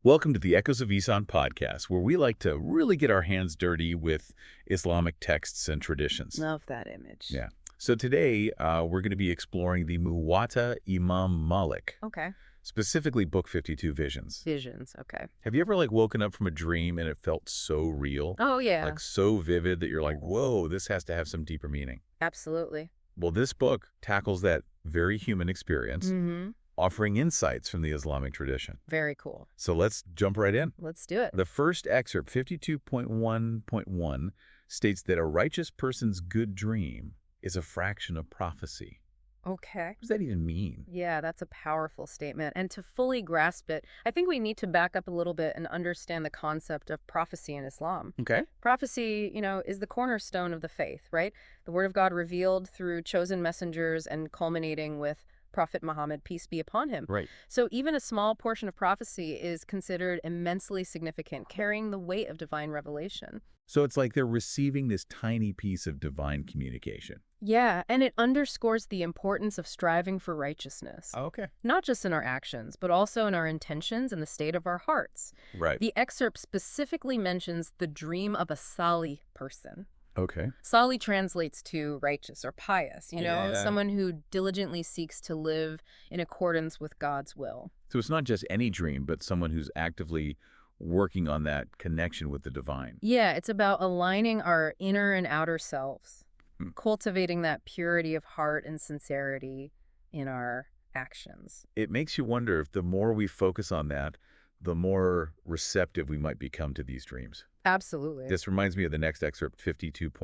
Welcome to the Echoes of Ihsan podcast, where we like to really get our hands dirty with Islamic texts and traditions. Love that image. Yeah. So today, we're going to be exploring the Muwatta Imam Malik, Okay. specifically Book 52 Visions. Visions. Okay. Have you ever woken up from a dream and it felt so real, Oh, yeah. like so vivid that you're like, whoa, this has to have some deeper meaning? Absolutely. Well, this book tackles that very human experience, Mm-hmm. offering insights from the Islamic tradition. Very cool. So let's jump right in. Let's do it. The first excerpt, 52.1.1, states that a righteous person's good dream is a fraction of prophecy. Okay. What does that even mean? Yeah, that's a powerful statement. And to fully grasp it, I think we need to back up a little bit and understand the concept of prophecy in Islam. Okay. Prophecy, is the cornerstone of the faith, right? The word of God revealed through chosen messengers and culminating with Prophet Muhammad, peace be upon him. Right. So even a small portion of prophecy is considered immensely significant, carrying the weight of divine revelation. So it's like they're receiving this tiny piece of divine communication. Yeah, and it underscores the importance of striving for righteousness, Okay. not just in our actions, but also in our intentions and the state of our hearts. Right. The excerpt specifically mentions the dream of a Salih person. Okay. Salih translates to righteous or pious, Yeah. someone who diligently seeks to live in accordance with God's will. So it's not just any dream, but someone who's actively working on that connection with the divine. Yeah, it's about aligning our inner and outer selves, Hmm. cultivating that purity of heart and sincerity in our actions. It makes you wonder if the more we focus on that, the more receptive we might become to these dreams. Absolutely. This reminds me of the next excerpt,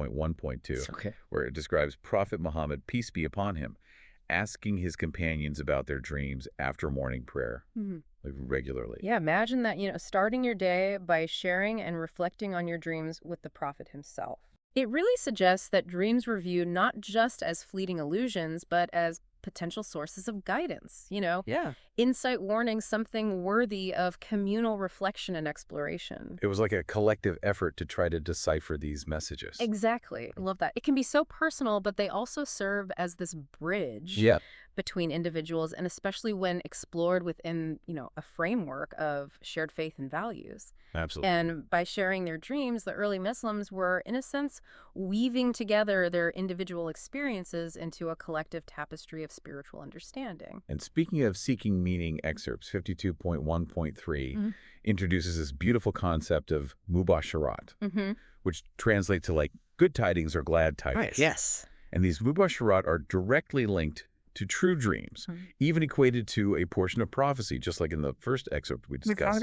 52.1.2, Okay. where it describes Prophet Muhammad, peace be upon him, asking his companions about their dreams after morning prayer, Mhm. regularly. Yeah, imagine that, starting your day by sharing and reflecting on your dreams with the Prophet himself. It really suggests that dreams were viewed not just as fleeting illusions, but as potential sources of guidance, Yeah. insight warning, something worthy of communal reflection and exploration. It was like a collective effort to try to decipher these messages. Exactly. I love that. It can be so personal, but they also serve as this bridge Yeah. between individuals, and especially when explored within, a framework of shared faith and values. Absolutely. And by sharing their dreams, the early Muslims were, in a sense, weaving together their individual experiences into a collective tapestry of spiritual understanding. And speaking of seeking meaning, excerpts 52.1.3 Mm-hmm. introduces this beautiful concept of mubasharat, Mm-hmm. which translates to good tidings or glad tidings. Yes. And these mubasharat are directly linked to true dreams, even equated to a portion of prophecy, just like in the first excerpt we discussed.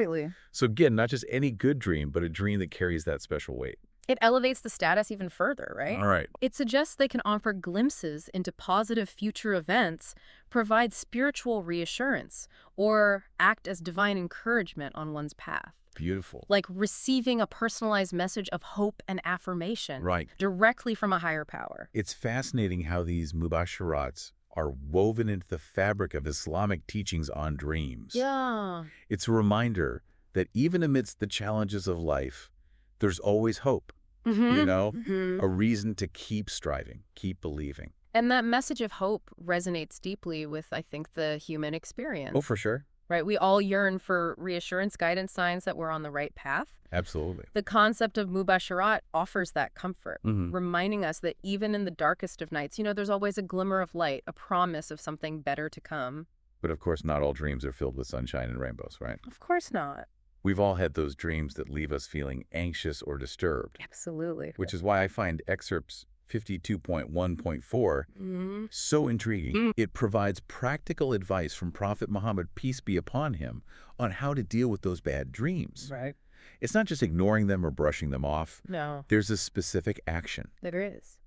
So again, not just any good dream, but a dream that carries that special weight. It elevates the status even further, right? All right. It suggests they can offer glimpses into positive future events, provide spiritual reassurance, or act as divine encouragement on one's path. Beautiful. Like receiving a personalized message of hope and affirmation Right. directly from a higher power. It's fascinating how these mubasharats are woven into the fabric of Islamic teachings on dreams. Yeah. It's a reminder that even amidst the challenges of life, there's always hope, Mm-hmm. a reason to keep striving, keep believing. And that message of hope resonates deeply with, I think, the human experience. Oh, for sure. Right? We all yearn for reassurance, guidance, signs that we're on the right path. Absolutely. The concept of mubasharat offers that comfort, Mhm. reminding us that even in the darkest of nights, there's always a glimmer of light, a promise of something better to come. But of course, not all dreams are filled with sunshine and rainbows, right? Of course not. We've all had those dreams that leave us feeling anxious or disturbed, Absolutely. which is why I find excerpts 52.1.4 Mhm. so intriguing. It provides practical advice from Prophet Muhammad, peace be upon him, on how to deal with those bad dreams. Right. It's not just ignoring them or brushing them off. No, There's a specific action. there is.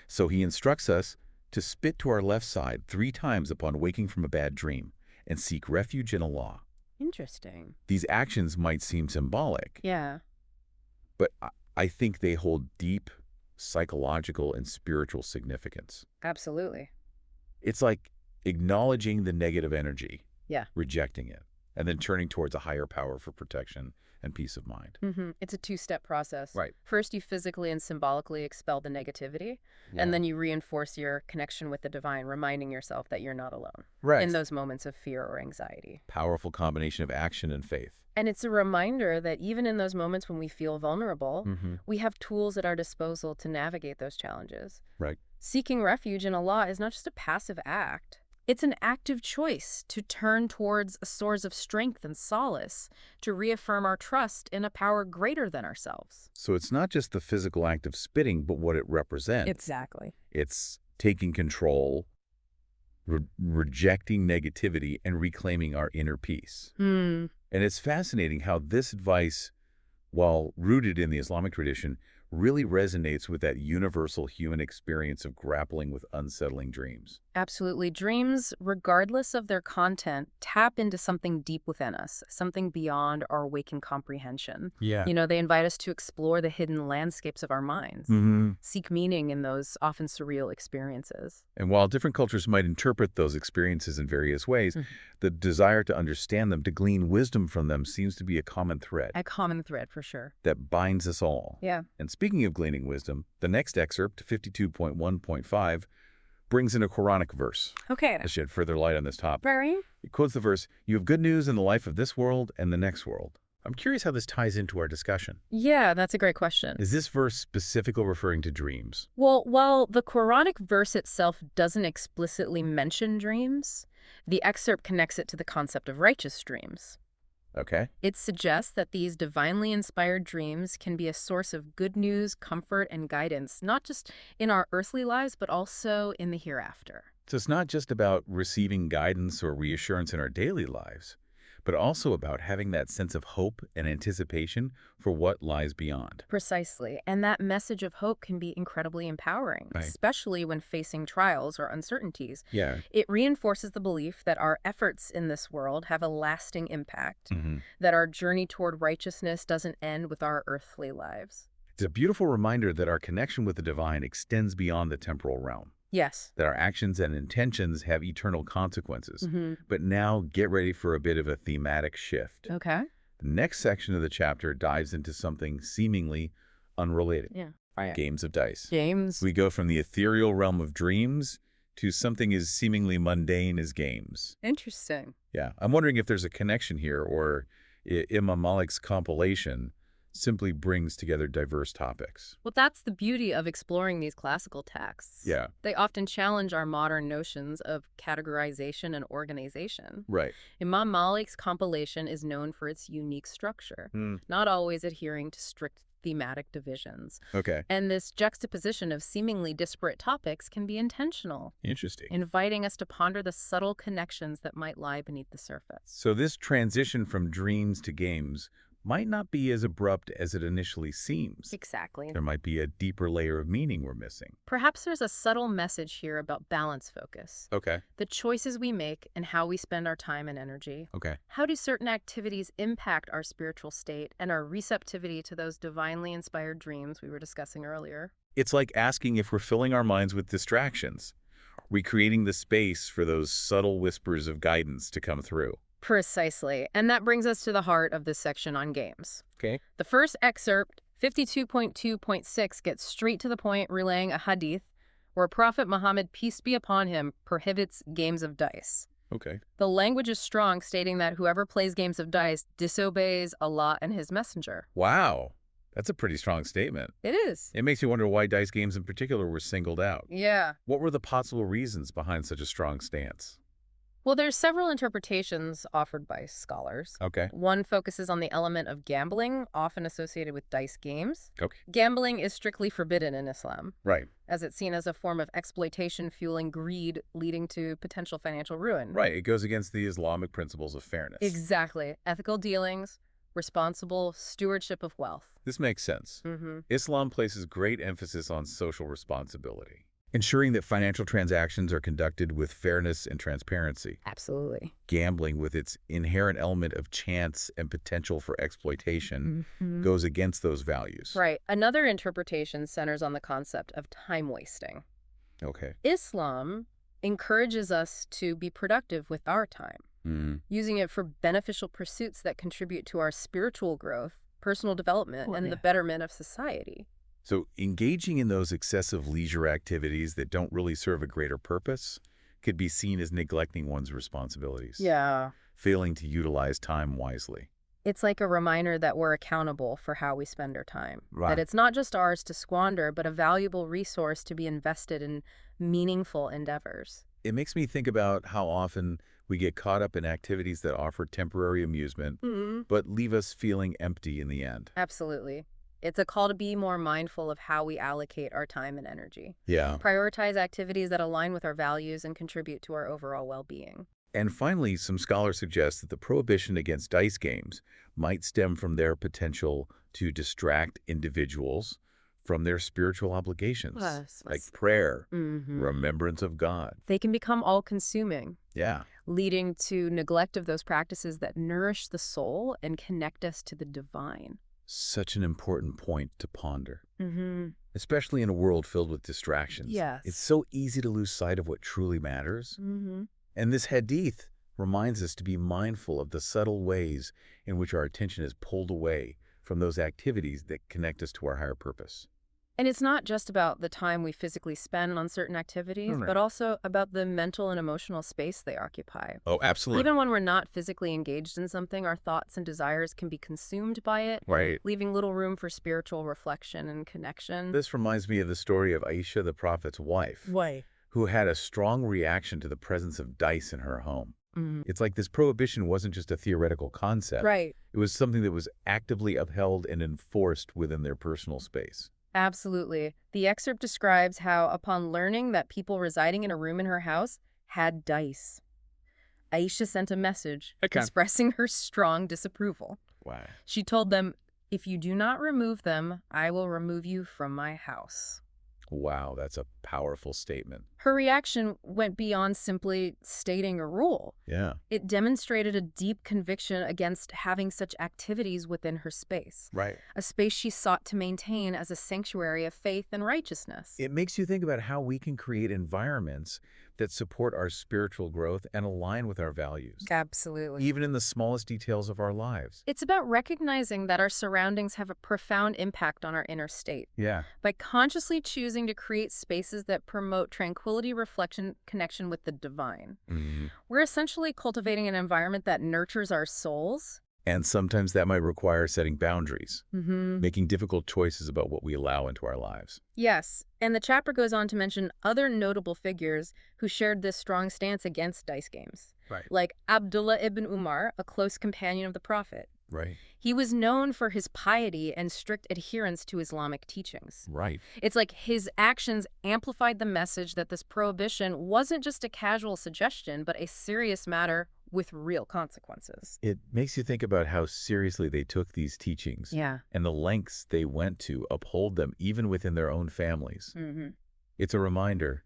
So he instructs us to spit to our left side 3 times upon waking from a bad dream and seek refuge in Allah. Interesting. These actions might seem symbolic, Yeah. but I think they hold deep psychological and spiritual significance. Absolutely. It's like acknowledging the negative energy, Yeah. rejecting it, and then turning towards a higher power for protection and peace of mind. It's a two-step process. Right. First, you physically and symbolically expel the negativity, Yeah. and then you reinforce your connection with the divine, reminding yourself that you're not alone Right. in those moments of fear or anxiety. Powerful combination of action and faith. And it's a reminder that even in those moments when we feel vulnerable, we have tools at our disposal to navigate those challenges. Right. Seeking refuge in Allah is not just a passive act. It's an active choice to turn towards a source of strength and solace, to reaffirm our trust in a power greater than ourselves. So it's not just the physical act of spitting, but what it represents. Exactly. It's taking control, rejecting negativity, and reclaiming our inner peace. And it's fascinating how this advice, while rooted in the Islamic tradition, really resonates with that universal human experience of grappling with unsettling dreams. Absolutely. Dreams, regardless of their content, tap into something deep within us, something beyond our waking comprehension. Yeah. They invite us to explore the hidden landscapes of our minds, seek meaning in those often surreal experiences. And while different cultures might interpret those experiences in various ways, the desire to understand them, to glean wisdom from them, seems to be a common thread. A common thread, for sure. That binds us all. Yeah. And speaking of gleaning wisdom, the next excerpt, 52.1.5, brings in a Quranic verse. Okay. To shed further light on this topic. Very. It quotes the verse, "You have good news in the life of this world and the next world." I'm curious how this ties into our discussion. Yeah, that's a great question. Is this verse specifically referring to dreams? Well, while the Quranic verse itself doesn't explicitly mention dreams, the excerpt connects it to the concept of righteous dreams. Okay. It suggests that these divinely inspired dreams can be a source of good news, comfort, and guidance, not just in our earthly lives, but also in the hereafter. So it's not just about receiving guidance or reassurance in our daily lives, but also about having that sense of hope and anticipation for what lies beyond. Precisely. And that message of hope can be incredibly empowering, especially when facing trials or uncertainties. Yeah. It reinforces the belief that our efforts in this world have a lasting impact, that our journey toward righteousness doesn't end with our earthly lives. It's a beautiful reminder that our connection with the divine extends beyond the temporal realm. Yes. That our actions and intentions have eternal consequences. But now get ready for a bit of a thematic shift. Okay. The next section of the chapter dives into something seemingly unrelated. Yeah. Games of dice. Games. We go from the ethereal realm of dreams to something as seemingly mundane as games. Interesting. Yeah. I'm wondering if there's a connection here, or Imam Malik's compilation simply brings together diverse topics. Well, that's the beauty of exploring these classical texts. Yeah. They often challenge our modern notions of categorization and organization. Right. Imam Malik's compilation is known for its unique structure, not always adhering to strict thematic divisions. Okay. And this juxtaposition of seemingly disparate topics can be intentional. Interesting. Inviting us to ponder the subtle connections that might lie beneath the surface. So this transition from dreams to games might not be as abrupt as it initially seems. Exactly. There might be a deeper layer of meaning we're missing. Perhaps there's a subtle message here about balance focus. Okay. The choices we make and how we spend our time and energy. Okay. How do certain activities impact our spiritual state and our receptivity to those divinely inspired dreams we were discussing earlier? It's like asking if we're filling our minds with distractions. Are we creating the space for those subtle whispers of guidance to come through? Precisely. And that brings us to the heart of this section on games. Okay. The first excerpt, 52.2.6, gets straight to the point, relaying a hadith where Prophet Muhammad, peace be upon him, prohibits games of dice. Okay. The language is strong, stating that whoever plays games of dice disobeys Allah and his messenger. Wow. That's a pretty strong statement. It is. It makes you wonder why dice games in particular were singled out. Yeah. What were the possible reasons behind such a strong stance? Well, there's several interpretations offered by scholars. Okay. One focuses on the element of gambling, often associated with dice games. Okay. Gambling is strictly forbidden in Islam. Right. As it's seen as a form of exploitation, fueling greed, leading to potential financial ruin. Right. It goes against the Islamic principles of fairness. Exactly. Ethical dealings, responsible stewardship of wealth. This makes sense. Islam places great emphasis on social responsibility, ensuring that financial transactions are conducted with fairness and transparency. Absolutely. Gambling, with its inherent element of chance and potential for exploitation, goes against those values. Right. Another interpretation centers on the concept of time wasting. Okay. Islam encourages us to be productive with our time, using it for beneficial pursuits that contribute to our spiritual growth, personal development, and the betterment of society. So engaging in those excessive leisure activities that don't really serve a greater purpose could be seen as neglecting one's responsibilities. Yeah. Failing to utilize time wisely. It's like a reminder that we're accountable for how we spend our time. Right. That it's not just ours to squander, but a valuable resource to be invested in meaningful endeavors. It makes me think about how often we get caught up in activities that offer temporary amusement, but leave us feeling empty in the end. Absolutely. It's a call to be more mindful of how we allocate our time and energy. Yeah. Prioritize activities that align with our values and contribute to our overall well-being. And finally, some scholars suggest that the prohibition against dice games might stem from their potential to distract individuals from their spiritual obligations, Yes. like prayer, remembrance of God. They can become all-consuming, Yeah. leading to neglect of those practices that nourish the soul and connect us to the divine. Such an important point to ponder, Mm-hmm. especially in a world filled with distractions. Yes. It's so easy to lose sight of what truly matters. Mm-hmm. And this hadith reminds us to be mindful of the subtle ways in which our attention is pulled away from those activities that connect us to our higher purpose. And it's not just about the time we physically spend on certain activities, but also about the mental and emotional space they occupy. Oh, absolutely. Even when we're not physically engaged in something, our thoughts and desires can be consumed by it, Right. leaving little room for spiritual reflection and connection. This reminds me of the story of Aisha, the Prophet's wife, who had a strong reaction to the presence of dice in her home. It's like this prohibition wasn't just a theoretical concept. Right. It was something that was actively upheld and enforced within their personal space. Absolutely. The excerpt describes how, upon learning that people residing in a room in her house had dice, Aisha sent a message expressing her strong disapproval. Wow. She told them, "If you do not remove them, I will remove you from my house." Wow, that's a powerful statement. Her reaction went beyond simply stating a rule. Yeah. It demonstrated a deep conviction against having such activities within her space, Right. a space she sought to maintain as a sanctuary of faith and righteousness. It makes you think about how we can create environments that support our spiritual growth and align with our values, Absolutely. even in the smallest details of our lives. It's about recognizing that our surroundings have a profound impact on our inner state. Yeah. By consciously choosing to create spaces that promote tranquility, reflection, connection with the divine, we're essentially cultivating an environment that nurtures our souls. And sometimes that might require setting boundaries, making difficult choices about what we allow into our lives. Yes, and the chapter goes on to mention other notable figures who shared this strong stance against dice games, like Abdullah ibn Umar, a close companion of the Prophet. Right. He was known for his piety and strict adherence to Islamic teachings. Right. It's like his actions amplified the message that this prohibition wasn't just a casual suggestion, but a serious matter with real consequences. It makes you think about how seriously they took these teachings and the lengths they went to uphold them even within their own families. It's a reminder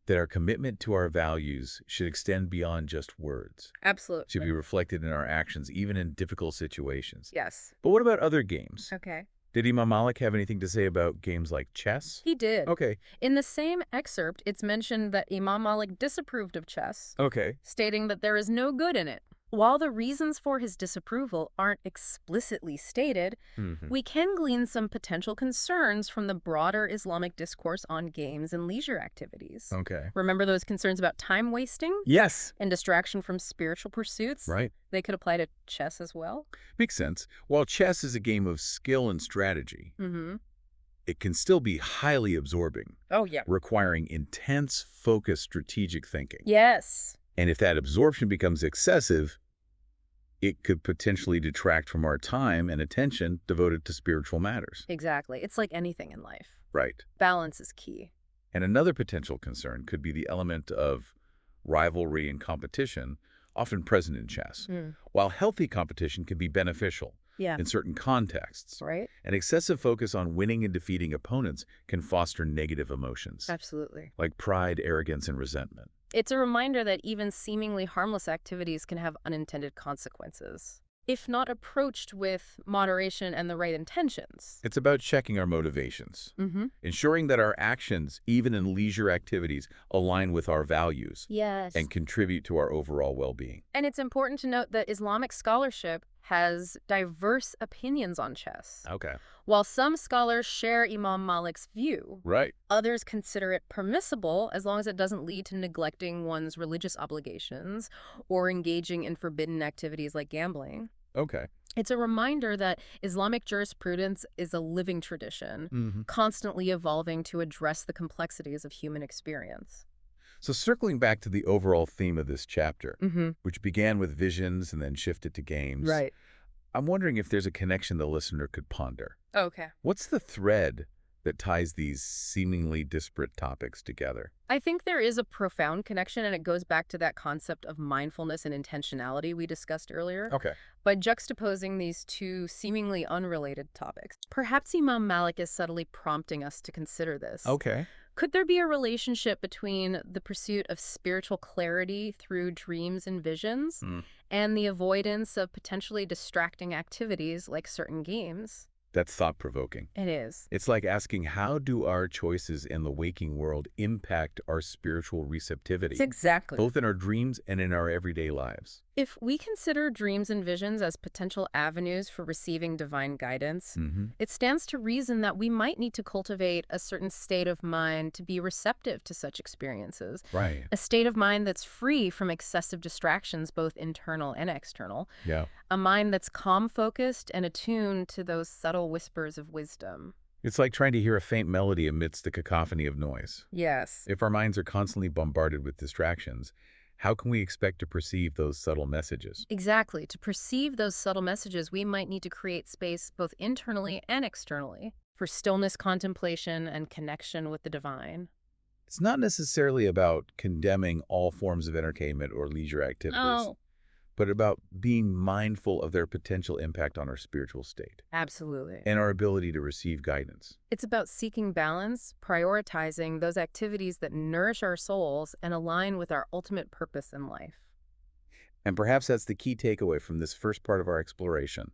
that our commitment to our values should extend beyond just words. Absolutely. Should be reflected in our actions, even in difficult situations. Yes. But what about other games? Okay. Did Imam Malik have anything to say about games like chess? He did. Okay. In the same excerpt, it's mentioned that Imam Malik disapproved of chess, Okay. stating that there is no good in it. While the reasons for his disapproval aren't explicitly stated, we can glean some potential concerns from the broader Islamic discourse on games and leisure activities. Okay. Remember those concerns about time wasting? Yes. And distraction from spiritual pursuits? Right. They could apply to chess as well? Makes sense. While chess is a game of skill and strategy, it can still be highly absorbing. Oh, yeah. Requiring intense, focused, strategic thinking. Yes. And if that absorption becomes excessive, it could potentially detract from our time and attention devoted to spiritual matters. Exactly. It's like anything in life. Right. Balance is key. And another potential concern could be the element of rivalry and competition, often present in chess. While healthy competition can be beneficial in certain contexts, an excessive focus on winning and defeating opponents can foster negative emotions. Absolutely. Like pride, arrogance, and resentment. It's a reminder that even seemingly harmless activities can have unintended consequences, if not approached with moderation and the right intentions. It's about checking our motivations, ensuring that our actions, even in leisure activities, align with our values and contribute to our overall well-being. And it's important to note that Islamic scholarship has diverse opinions on chess. Okay. While some scholars share Imam Malik's view, others consider it permissible as long as it doesn't lead to neglecting one's religious obligations or engaging in forbidden activities like gambling. Okay. It's a reminder that Islamic jurisprudence is a living tradition, constantly evolving to address the complexities of human experience. So circling back to the overall theme of this chapter, Mm-hmm. which began with visions and then shifted to games, Right. I'm wondering if there's a connection the listener could ponder. Okay. What's the thread that ties these seemingly disparate topics together? I think there is a profound connection, and it goes back to that concept of mindfulness and intentionality we discussed earlier. Okay. By juxtaposing these two seemingly unrelated topics, perhaps Imam Malik is subtly prompting us to consider this. Okay. Could there be a relationship between the pursuit of spiritual clarity through dreams and visions and the avoidance of potentially distracting activities like certain games? That's thought-provoking. It is. It's like asking, how do our choices in the waking world impact our spiritual receptivity, Exactly. both in our dreams and in our everyday lives? If we consider dreams and visions as potential avenues for receiving divine guidance, it stands to reason that we might need to cultivate a certain state of mind to be receptive to such experiences. Right. A state of mind that's free from excessive distractions, both internal and external. Yeah. A mind that's calm-focused and attuned to those subtle whispers of wisdom. It's like trying to hear a faint melody amidst the cacophony of noise. Yes. If our minds are constantly bombarded with distractions, how can we expect to perceive those subtle messages? Exactly. To perceive those subtle messages, we might need to create space both internally and externally for stillness, contemplation, and connection with the divine. It's not necessarily about condemning all forms of entertainment or leisure activities, but about being mindful of their potential impact on our spiritual state Absolutely. and our ability to receive guidance. It's about seeking balance, prioritizing those activities that nourish our souls and align with our ultimate purpose in life. And perhaps that's the key takeaway from this first part of our exploration,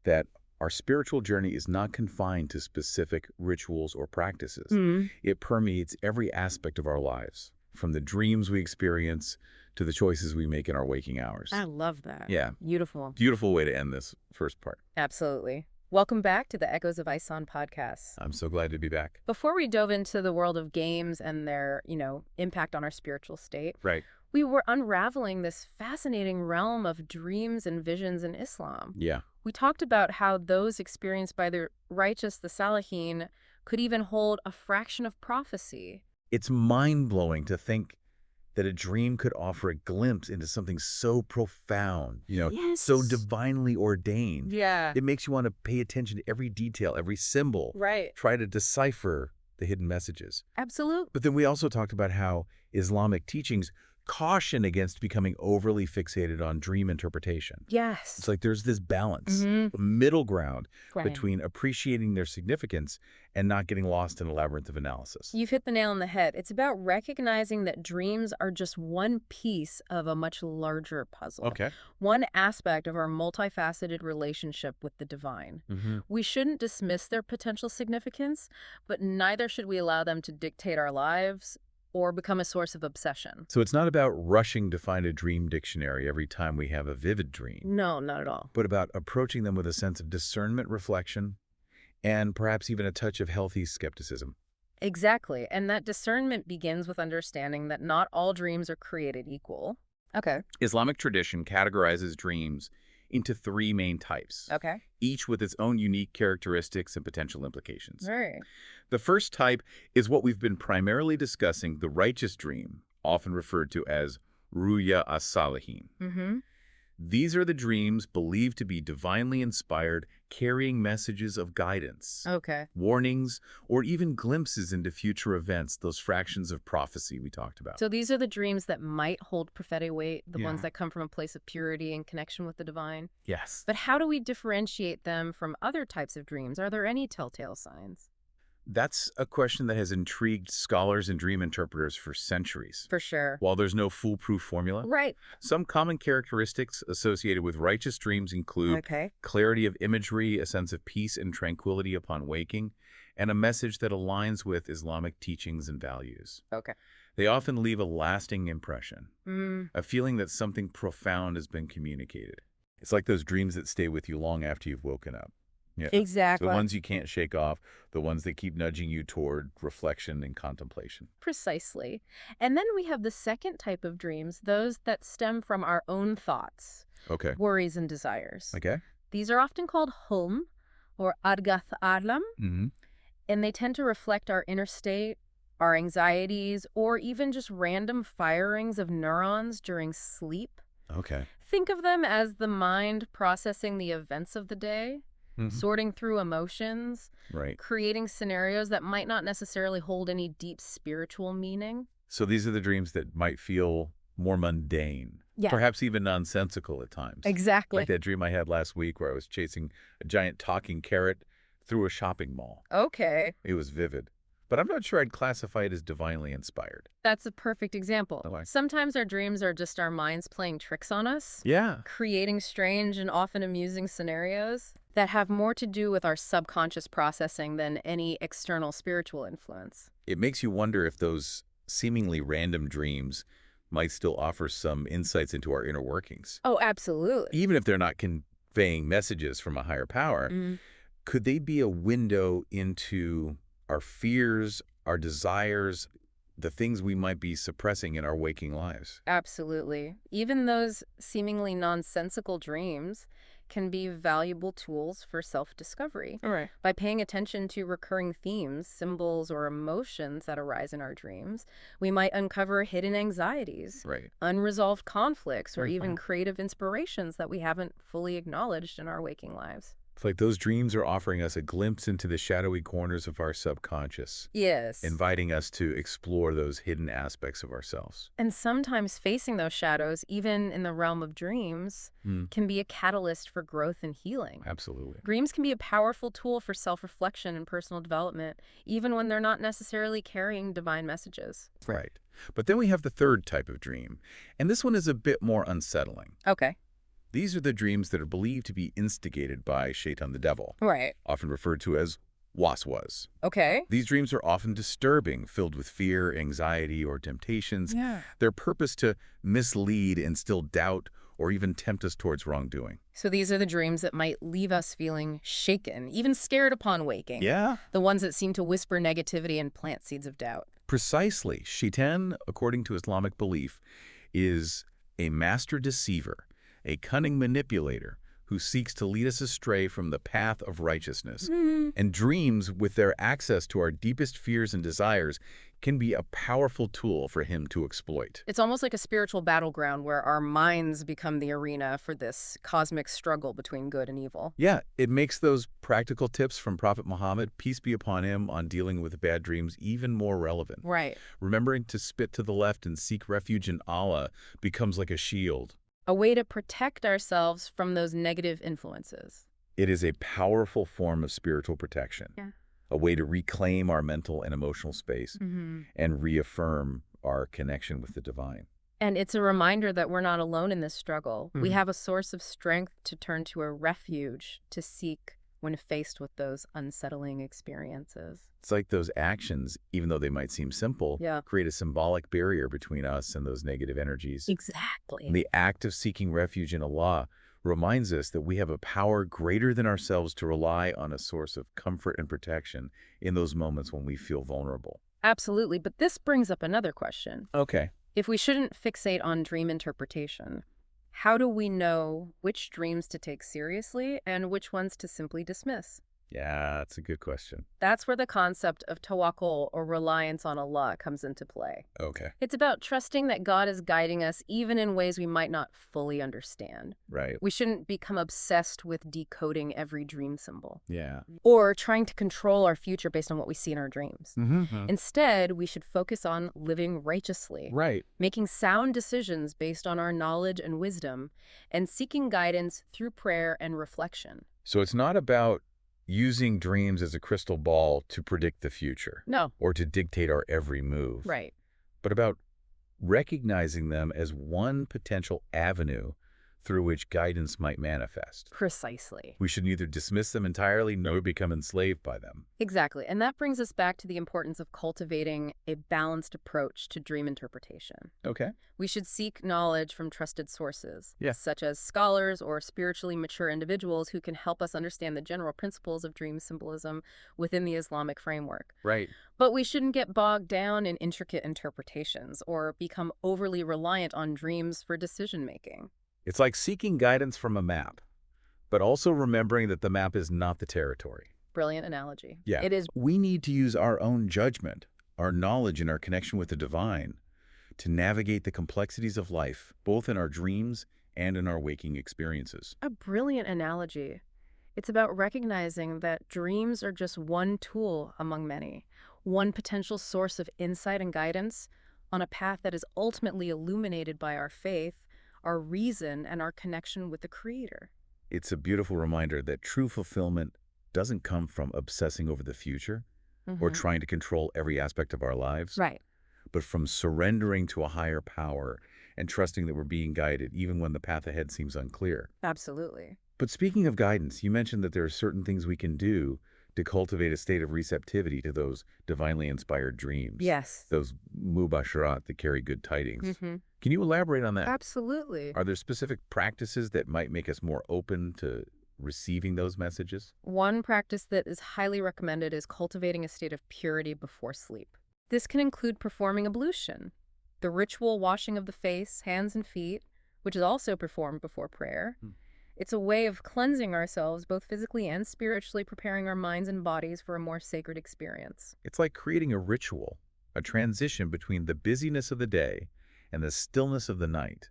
that our spiritual journey is not confined to specific rituals or practices. It permeates every aspect of our lives, from the dreams we experience to the choices we make in our waking hours. I love that. Yeah. Beautiful. Beautiful way to end this first part. Absolutely. Welcome back to the Echoes of Ihsan podcast. I'm so glad to be back. Before we dove into the world of games and their, impact on our spiritual state, Right. we were unraveling this fascinating realm of dreams and visions in Islam. Yeah. We talked about how those experienced by the righteous, the Salihin, could even hold a fraction of prophecy. It's mind-blowing to think that a dream could offer a glimpse into something so profound, so divinely ordained. Yeah. It makes you want to pay attention to every detail, every symbol. Right. Try to decipher the hidden messages. Absolutely. But then we also talked about how Islamic teachings caution against becoming overly fixated on dream interpretation. Yes. It's like there's this balance, a middle ground Right. between appreciating their significance and not getting lost in a labyrinth of analysis. You've hit the nail on the head. It's about recognizing that dreams are just one piece of a much larger puzzle. Okay. One aspect of our multifaceted relationship with the divine. We shouldn't dismiss their potential significance, but neither should we allow them to dictate our lives or become a source of obsession. So it's not about rushing to find a dream dictionary every time we have a vivid dream, No, not at all. but about approaching them with a sense of discernment, reflection, and perhaps even a touch of healthy skepticism. Exactly. And that discernment begins with understanding that not all dreams are created equal. Okay. Islamic tradition categorizes dreams into three main types, Okay. each with its own unique characteristics and potential implications. Right. The first type is what we've been primarily discussing, the righteous dream, often referred to as Ruya as-Salihin. These are the dreams believed to be divinely inspired, carrying messages of guidance, Okay. warnings, or even glimpses into future events, those fractions of prophecy we talked about. So these are the dreams that might hold prophetic weight, the ones Yeah. that come from a place of purity and connection with the divine. Yes. But how do we differentiate them from other types of dreams? Are there any telltale signs? That's a question that has intrigued scholars and dream interpreters for centuries. For sure. While there's no foolproof formula, Right. some common characteristics associated with righteous dreams include Okay. clarity of imagery, a sense of peace and tranquility upon waking, and a message that aligns with Islamic teachings and values. Okay. They often leave a lasting impression, a feeling that something profound has been communicated. It's like those dreams that stay with you long after you've woken up. Yeah. Exactly. The ones you can't shake off, the ones that keep nudging you toward reflection and contemplation. Precisely. And then we have the second type of dreams, those that stem from our own thoughts, Okay. worries, and desires. Okay. These are often called hulm or adgath alam, Mm-hmm. and they tend to reflect our inner state, our anxieties, or even just random firings of neurons during sleep. Okay. Think of them as the mind processing the events of the day, Mm-hmm. sorting through emotions, Right. creating scenarios that might not necessarily hold any deep spiritual meaning. So these are the dreams that might feel more mundane, Yeah, perhaps even nonsensical at times. exactly. Like that dream I had last week where I was chasing a giant talking carrot through a shopping mall. Okay, It was vivid, but I'm not sure I'd classify it as divinely inspired. that's a perfect example. Okay. Sometimes our dreams are just our minds playing tricks on us, Yeah. creating strange and often amusing scenarios that have more to do with our subconscious processing than any external spiritual influence. It makes you wonder if those seemingly random dreams might still offer some insights into our inner workings. Oh, absolutely. Even if they're not conveying messages from a higher power, could they be a window into our fears, our desires, the things we might be suppressing in our waking lives? Absolutely. Even those seemingly nonsensical dreams can be valuable tools for self-discovery. All right. By paying attention to recurring themes, symbols, or emotions that arise in our dreams, we might uncover hidden anxieties, Right. unresolved conflicts, or even creative inspirations that we haven't fully acknowledged in our waking lives. It's like those dreams are offering us a glimpse into the shadowy corners of our subconscious, Yes. inviting us to explore those hidden aspects of ourselves. And sometimes facing those shadows, even in the realm of dreams, can be a catalyst for growth and healing. Absolutely. Dreams can be a powerful tool for self-reflection and personal development, even when they're not necessarily carrying divine messages. Right. But then we have the third type of dream, and this one is a bit more unsettling. Okay. These are the dreams that are believed to be instigated by Shaitan the devil, Right. often referred to as waswas. Okay. These dreams are often disturbing, filled with fear, anxiety, or temptations. Yeah. Their purpose to mislead, instill doubt, or even tempt us towards wrongdoing. So these are the dreams that might leave us feeling shaken, even scared upon waking. Yeah. The ones that seem to whisper negativity and plant seeds of doubt. Precisely. Shaitan, according to Islamic belief, is a master deceiver, a cunning manipulator who seeks to lead us astray from the path of righteousness. And dreams, with their access to our deepest fears and desires, can be a powerful tool for him to exploit. It's almost like a spiritual battleground where our minds become the arena for this cosmic struggle between good and evil. Yeah, it makes those practical tips from Prophet Muhammad, peace be upon him, on dealing with bad dreams even more relevant. Right. Remembering to spit to the left and seek refuge in Allah becomes like a shield. A way to protect ourselves from those negative influences. It is a powerful form of spiritual protection. Yeah. A way to reclaim our mental and emotional space and reaffirm our connection with the divine. And it's a reminder that we're not alone in this struggle. We have a source of strength to turn to, a refuge to seek when faced with those unsettling experiences. It's like those actions, even though they might seem simple, create a symbolic barrier between us and those negative energies. Exactly. And the act of seeking refuge in Allah reminds us that we have a power greater than ourselves to rely on a source of comfort and protection in those moments when we feel vulnerable. Absolutely. But this brings up another question. Okay. If we shouldn't fixate on dream interpretation, how do we know which dreams to take seriously and which ones to simply dismiss? Yeah, that's a good question. That's where the concept of tawakkul, or reliance on Allah, comes into play. Okay. It's about trusting that God is guiding us even in ways we might not fully understand. Right. We shouldn't become obsessed with decoding every dream symbol Yeah. or trying to control our future based on what we see in our dreams. Instead, we should focus on living righteously, Right. making sound decisions based on our knowledge and wisdom, and seeking guidance through prayer and reflection. So it's not about using dreams as a crystal ball to predict the future. No. Or to dictate our every move. Right. But about recognizing them as one potential avenue through which guidance might manifest. Precisely. We should neither dismiss them entirely nor become enslaved by them. Exactly. And that brings us back to the importance of cultivating a balanced approach to dream interpretation. Okay. We should seek knowledge from trusted sources, Yeah. such as scholars or spiritually mature individuals who can help us understand the general principles of dream symbolism within the Islamic framework. Right. But we shouldn't get bogged down in intricate interpretations or become overly reliant on dreams for decision-making. It's like seeking guidance from a map. But also remembering that the map is not the territory. Brilliant analogy. Yeah. It is. We need to use our own judgment, our knowledge and our connection with the divine to navigate the complexities of life, both in our dreams and in our waking experiences. A brilliant analogy. It's about recognizing that dreams are just one tool among many, one potential source of insight and guidance on a path that is ultimately illuminated by our faith, our reason, and our connection with the Creator. It's a beautiful reminder that true fulfillment doesn't come from obsessing over the future or trying to control every aspect of our lives, Right. but from surrendering to a higher power and trusting that we're being guided even when the path ahead seems unclear. Absolutely. But speaking of guidance, you mentioned that there are certain things we can do to cultivate a state of receptivity to those divinely inspired dreams. Yes. Those mubasharat that carry good tidings. Mm-hmm. Can you elaborate on that? Absolutely. Are there specific practices that might make us more open to receiving those messages? One practice that is highly recommended is cultivating a state of purity before sleep. This can include performing ablution, the ritual washing of the face, hands, and feet, which is also performed before prayer. It's a way of cleansing ourselves both physically and spiritually, preparing our minds and bodies for a more sacred experience. It's like creating a ritual, a transition between the busyness of the day and the stillness of the night,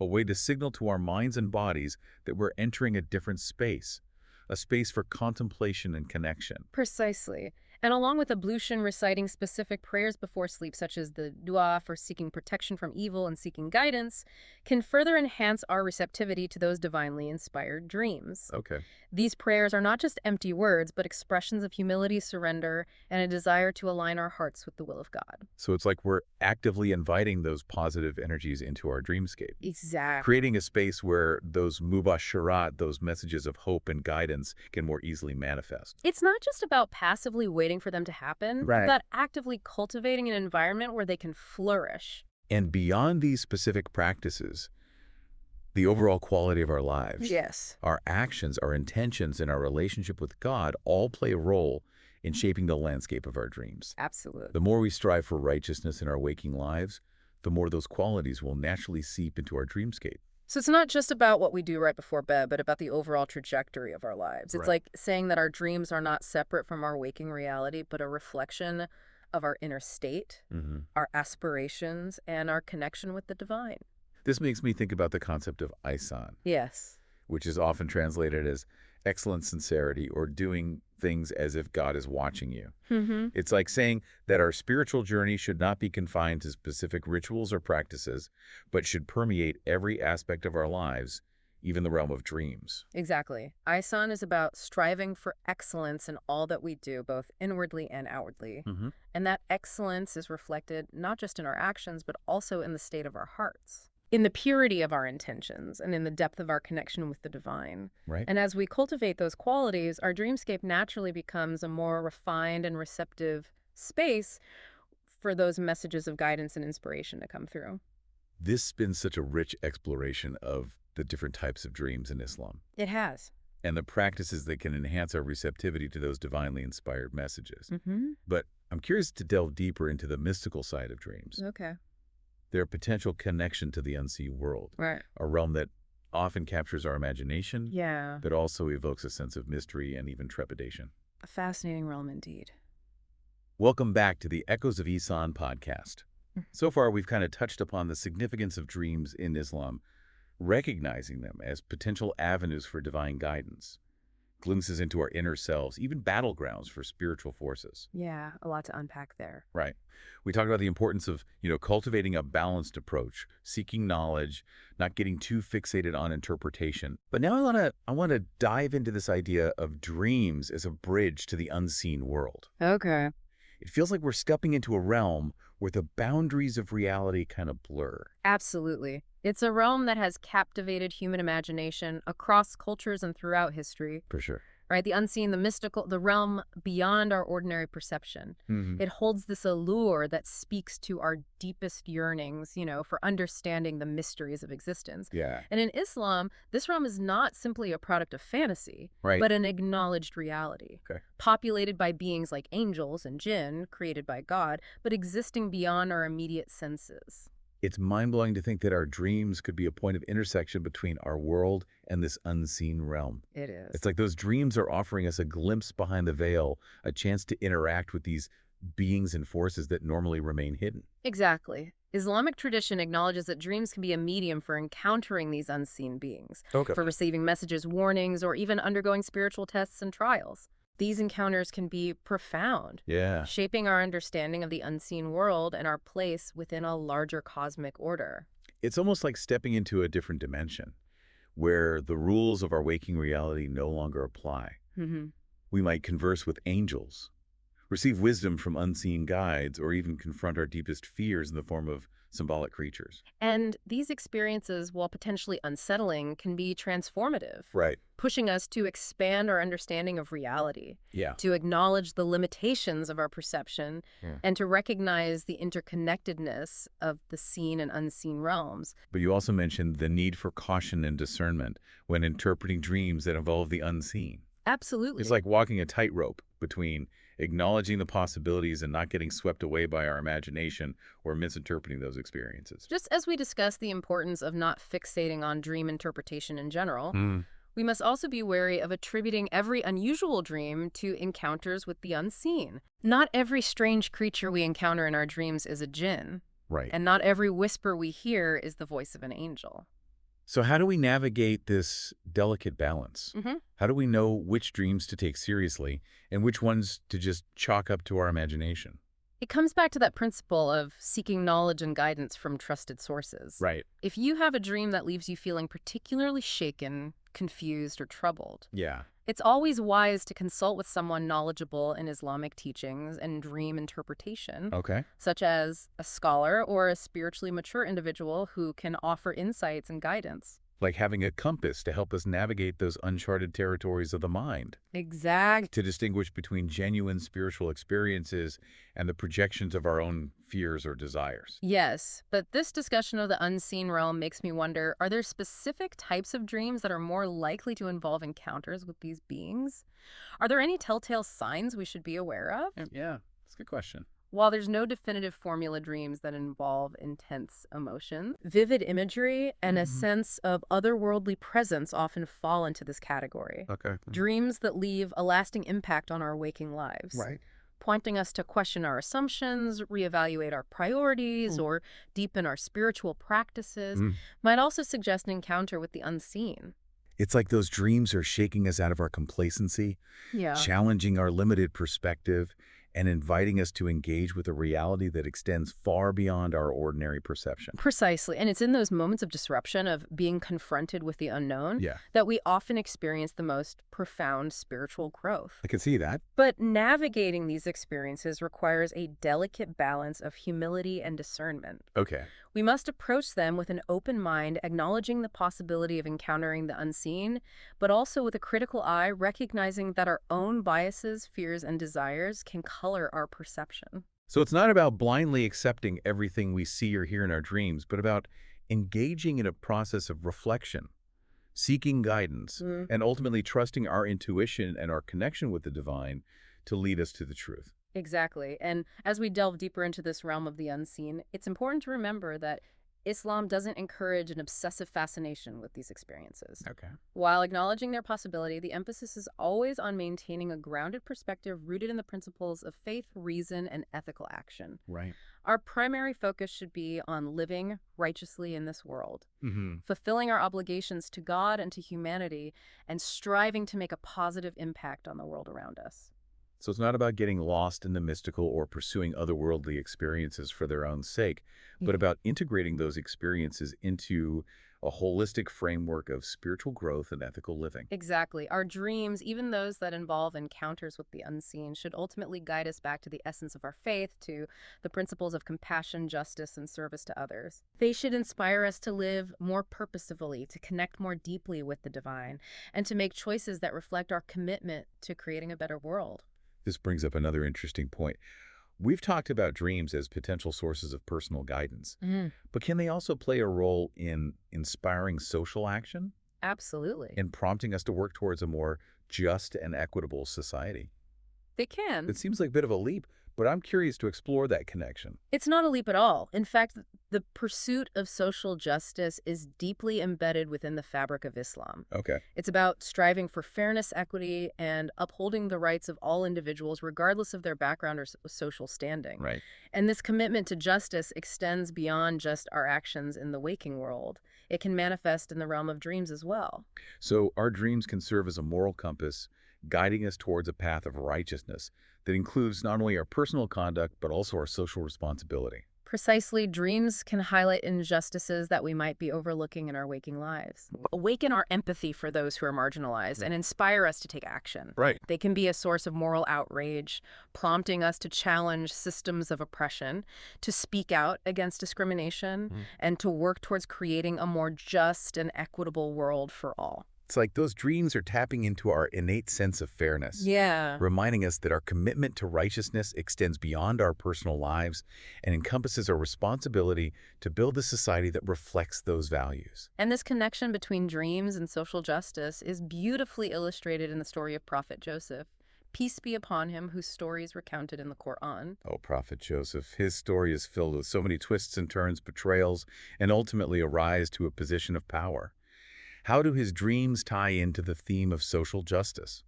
a way to signal to our minds and bodies that we're entering a different space, a space for contemplation and connection. Precisely. And along with ablution, reciting specific prayers before sleep, such as the dua for seeking protection from evil and seeking guidance, can further enhance our receptivity to those divinely inspired dreams. Okay. These prayers are not just empty words, but expressions of humility, surrender, and a desire to align our hearts with the will of God. So it's like we're actively inviting those positive energies into our dreamscape. Exactly. Creating a space where those mubasharat, those messages of hope and guidance, can more easily manifest. It's not just about passively waiting for them to happen, but actively cultivating an environment where they can flourish. And beyond these specific practices, the overall quality of our lives, Yes. our actions, our intentions, and our relationship with God all play a role in shaping the landscape of our dreams. Absolutely. The more we strive for righteousness in our waking lives, the more those qualities will naturally seep into our dreamscape. So it's not just about what we do right before bed, but about the overall trajectory of our lives. It's like saying that our dreams are not separate from our waking reality, but a reflection of our inner state, our aspirations, and our connection with the divine. This makes me think about the concept of Ihsan, Yes. which is often translated as excellent sincerity or doing things as if God is watching you. It's like saying that our spiritual journey should not be confined to specific rituals or practices, but should permeate every aspect of our lives, even the realm of dreams. Exactly. Ihsan is about striving for excellence in all that we do, both inwardly and outwardly. And that excellence is reflected not just in our actions, but also in the state of our hearts, in the purity of our intentions, and in the depth of our connection with the divine. Right. And as we cultivate those qualities, our dreamscape naturally becomes a more refined and receptive space for those messages of guidance and inspiration to come through. This has been such a rich exploration of the different types of dreams in Islam It has. and the practices that can enhance our receptivity to those divinely inspired messages. But I'm curious to delve deeper into the mystical side of dreams. Okay. Their potential connection to the unseen world, Right. a realm that often captures our imagination, Yeah. but also evokes a sense of mystery and even trepidation. A fascinating realm indeed. Welcome back to the Echoes of Ihsan podcast. So far, we've kind of touched upon the significance of dreams in Islam, recognizing them as potential avenues for divine guidance, glimpses into our inner selves, even battlegrounds for spiritual forces. Yeah, a lot to unpack there. Right. We talked about the importance of, cultivating a balanced approach, seeking knowledge, not getting too fixated on interpretation. But now I want to dive into this idea of dreams as a bridge to the unseen world. Okay. It feels like we're stepping into a realm where the boundaries of reality kind of blur. Absolutely. It's a realm that has captivated human imagination across cultures and throughout history. For sure. Right? The unseen, the mystical, the realm beyond our ordinary perception. It holds this allure that speaks to our deepest yearnings, for understanding the mysteries of existence. Yeah. And in Islam, this realm is not simply a product of fantasy, but an acknowledged reality. Okay. Populated by beings like angels and jinn, created by God, but existing beyond our immediate senses. It's mind-blowing to think that our dreams could be a point of intersection between our world and this unseen realm. It is. It's like those dreams are offering us a glimpse behind the veil, a chance to interact with these beings and forces that normally remain hidden. Exactly. Islamic tradition acknowledges that dreams can be a medium for encountering these unseen beings, Okay. for receiving messages, warnings, or even undergoing spiritual tests and trials. These encounters can be profound, Yeah. shaping our understanding of the unseen world and our place within a larger cosmic order. It's almost like stepping into a different dimension, where the rules of our waking reality no longer apply. We might converse with angels, receive wisdom from unseen guides, or even confront our deepest fears in the form of symbolic creatures. And these experiences, while potentially unsettling, can be transformative, Right. pushing us to expand our understanding of reality, Yeah. to acknowledge the limitations of our perception, Yeah. and to recognize the interconnectedness of the seen and unseen realms. But you also mentioned the need for caution and discernment when interpreting dreams that involve the unseen. Absolutely. It's like walking a tightrope between acknowledging the possibilities and not getting swept away by our imagination or misinterpreting those experiences. Just as we discuss the importance of not fixating on dream interpretation in general, we must also be wary of attributing every unusual dream to encounters with the unseen. Not every strange creature we encounter in our dreams is a jinn, Right. and not every whisper we hear is the voice of an angel. So how do we navigate this delicate balance? How do we know which dreams to take seriously and which ones to just chalk up to our imagination? It comes back to that principle of seeking knowledge and guidance from trusted sources. Right. If you have a dream that leaves you feeling particularly shaken, confused, or troubled, Yeah. it's always wise to consult with someone knowledgeable in Islamic teachings and dream interpretation, Okay. such as a scholar or a spiritually mature individual who can offer insights and guidance. Like having a compass to help us navigate those uncharted territories of the mind, Exact. to distinguish between genuine spiritual experiences and the projections of our own fears or desires. Yes, but this discussion of the unseen realm makes me wonder, are there specific types of dreams that are more likely to involve encounters with these beings? Are there any telltale signs we should be aware of? Yeah, that's a good question. While there's no definitive formula dreams that involve intense emotion, vivid imagery and a sense of otherworldly presence often fall into this category. Okay. Dreams that leave a lasting impact on our waking lives. Right. Pointing us to question our assumptions, reevaluate our priorities, or deepen our spiritual practices, might also suggest an encounter with the unseen. It's like those dreams are shaking us out of our complacency, Yeah. challenging our limited perspective, and inviting us to engage with a reality that extends far beyond our ordinary perception. Precisely. And it's in those moments of disruption, of being confronted with the unknown, Yeah. that we often experience the most profound spiritual growth. I can see that. But navigating these experiences requires a delicate balance of humility and discernment. Okay. We must approach them with an open mind, acknowledging the possibility of encountering the unseen, but also with a critical eye, recognizing that our own biases, fears, and desires can color our perception. So it's not about blindly accepting everything we see or hear in our dreams, but about engaging in a process of reflection, seeking guidance, and ultimately trusting our intuition and our connection with the divine to lead us to the truth. Exactly. And as we delve deeper into this realm of the unseen, it's important to remember that Islam doesn't encourage an obsessive fascination with these experiences. Okay. While acknowledging their possibility, the emphasis is always on maintaining a grounded perspective rooted in the principles of faith, reason, and ethical action. Right. Our primary focus should be on living righteously in this world, fulfilling our obligations to God and to humanity, and striving to make a positive impact on the world around us. So it's not about getting lost in the mystical or pursuing otherworldly experiences for their own sake, but about integrating those experiences into a holistic framework of spiritual growth and ethical living. Exactly. Our dreams, even those that involve encounters with the unseen, should ultimately guide us back to the essence of our faith, to the principles of compassion, justice, and service to others. They should inspire us to live more purposefully, to connect more deeply with the divine, and to make choices that reflect our commitment to creating a better world. This brings up another interesting point. We've talked about dreams as potential sources of personal guidance, but can they also play a role in inspiring social action Absolutely. and prompting us to work towards a more just and equitable society? They can. It seems like a bit of a leap, but I'm curious to explore that connection. It's not a leap at all. In fact, the pursuit of social justice is deeply embedded within the fabric of Islam. Okay. It's about striving for fairness, equity, and upholding the rights of all individuals, regardless of their background or social standing. Right. And this commitment to justice extends beyond just our actions in the waking world. It can manifest in the realm of dreams as well. So our dreams can serve as a moral compass, guiding us towards a path of righteousness that includes not only our personal conduct, but also our social responsibility. Precisely, dreams can highlight injustices that we might be overlooking in our waking lives, awaken our empathy for those who are marginalized, and inspire us to take action. Right. They can be a source of moral outrage, prompting us to challenge systems of oppression, to speak out against discrimination, and to work towards creating a more just and equitable world for all. It's like those dreams are tapping into our innate sense of fairness. Yeah. Reminding us that our commitment to righteousness extends beyond our personal lives and encompasses our responsibility to build a society that reflects those values. And this connection between dreams and social justice is beautifully illustrated in the story of Prophet Joseph. Peace be upon him, whose story is recounted in the Quran. Oh, Prophet Joseph, his story is filled with so many twists and turns, betrayals, and ultimately a rise to a position of power. How do his dreams tie into the theme of social justice?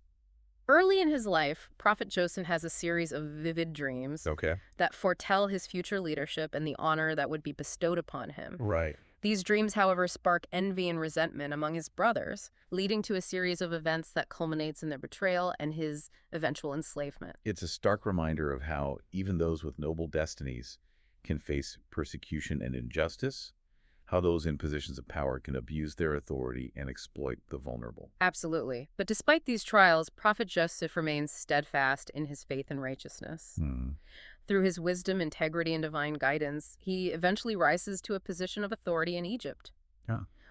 Early in his life, Prophet Joseph has a series of vivid dreams Okay. that foretell his future leadership and the honor that would be bestowed upon him. Right. These dreams, however, spark envy and resentment among his brothers, leading to a series of events that culminates in their betrayal and his eventual enslavement. It's a stark reminder of how even those with noble destinies can face persecution and injustice, how those in positions of power can abuse their authority and exploit the vulnerable. Absolutely. But despite these trials, Prophet Joseph remains steadfast in his faith and righteousness. Through his wisdom, integrity, and divine guidance, he eventually rises to a position of authority in Egypt,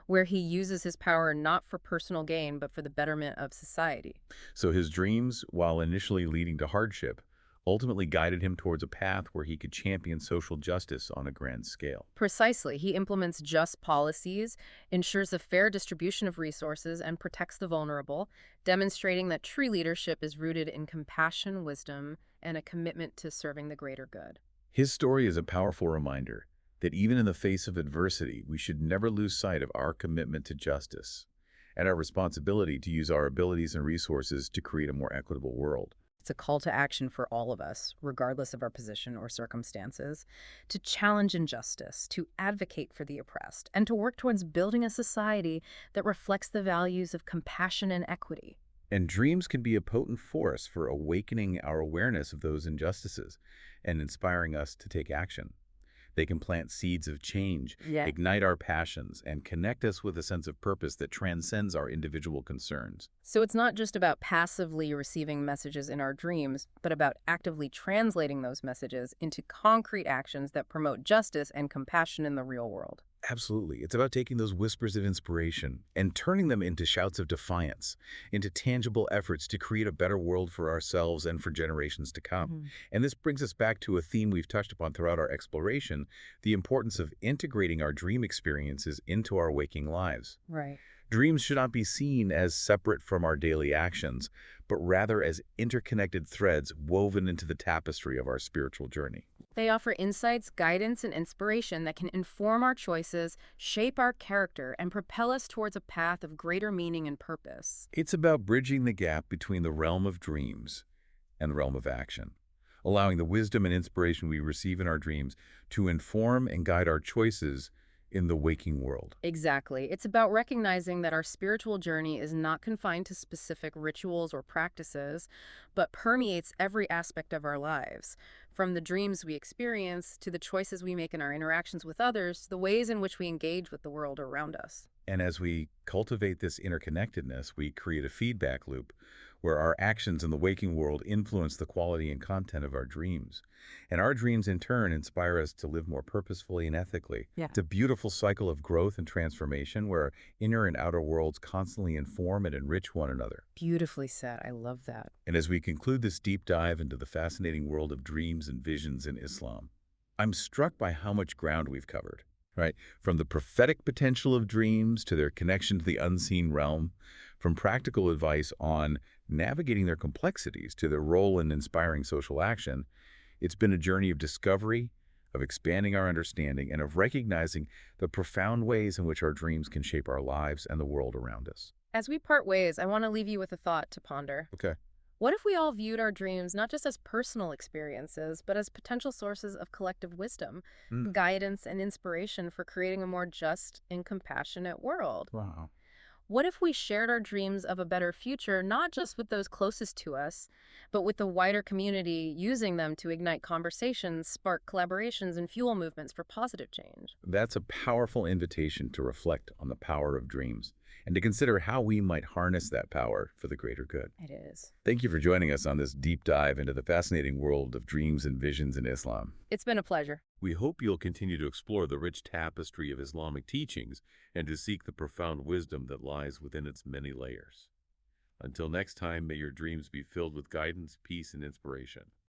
where he uses his power not for personal gain, but for the betterment of society. So his dreams, while initially leading to hardship, ultimately guided him towards a path where he could champion social justice on a grand scale. Precisely. He implements just policies, ensures a fair distribution of resources, and protects the vulnerable, demonstrating that true leadership is rooted in compassion, wisdom, and a commitment to serving the greater good. His story is a powerful reminder that even in the face of adversity, we should never lose sight of our commitment to justice and our responsibility to use our abilities and resources to create a more equitable world. It's a call to action for all of us, regardless of our position or circumstances, to challenge injustice, to advocate for the oppressed, and to work towards building a society that reflects the values of compassion and equity. And dreams can be a potent force for awakening our awareness of those injustices and inspiring us to take action. They can plant seeds of change, ignite our passions, and connect us with a sense of purpose that transcends our individual concerns. So it's not just about passively receiving messages in our dreams, but about actively translating those messages into concrete actions that promote justice and compassion in the real world. Absolutely. It's about taking those whispers of inspiration and turning them into shouts of defiance, into tangible efforts to create a better world for ourselves and for generations to come. And this brings us back to a theme we've touched upon throughout our exploration, the importance of integrating our dream experiences into our waking lives. Right. Dreams should not be seen as separate from our daily actions, but rather as interconnected threads woven into the tapestry of our spiritual journey. They offer insights, guidance, and inspiration that can inform our choices, shape our character, and propel us towards a path of greater meaning and purpose. It's about bridging the gap between the realm of dreams and the realm of action, allowing the wisdom and inspiration we receive in our dreams to inform and guide our choices in the waking world. Exactly. It's about recognizing that our spiritual journey is not confined to specific rituals or practices, but permeates every aspect of our lives. From the dreams we experience, to the choices we make in our interactions with others, the ways in which we engage with the world around us. And as we cultivate this interconnectedness, we create a feedback loop where our actions in the waking world influence the quality and content of our dreams. And our dreams, in turn, inspire us to live more purposefully and ethically. It's a beautiful cycle of growth and transformation where our inner and outer worlds constantly inform and enrich one another. Beautifully said. I love that. And as we conclude this deep dive into the fascinating world of dreams and visions in Islam, I'm struck by how much ground we've covered. Right? From the prophetic potential of dreams to their connection to the unseen realm, from practical advice on navigating their complexities to their role in inspiring social action, it's been a journey of discovery, of expanding our understanding, and of recognizing the profound ways in which our dreams can shape our lives and the world around us. As we part ways, I want to leave you with a thought to ponder. Okay. What if we all viewed our dreams not just as personal experiences, but as potential sources of collective wisdom, Mm. guidance, and inspiration for creating a more just and compassionate world? Wow. What if we shared our dreams of a better future, not just with those closest to us, but with the wider community, using them to ignite conversations, spark collaborations, and fuel movements for positive change? That's a powerful invitation to reflect on the power of dreams and to consider how we might harness that power for the greater good. It is. Thank you for joining us on this deep dive into the fascinating world of dreams and visions in Islam. It's been a pleasure. We hope you'll continue to explore the rich tapestry of Islamic teachings and to seek the profound wisdom that lies within its many layers. Until next time, may your dreams be filled with guidance, peace, and inspiration.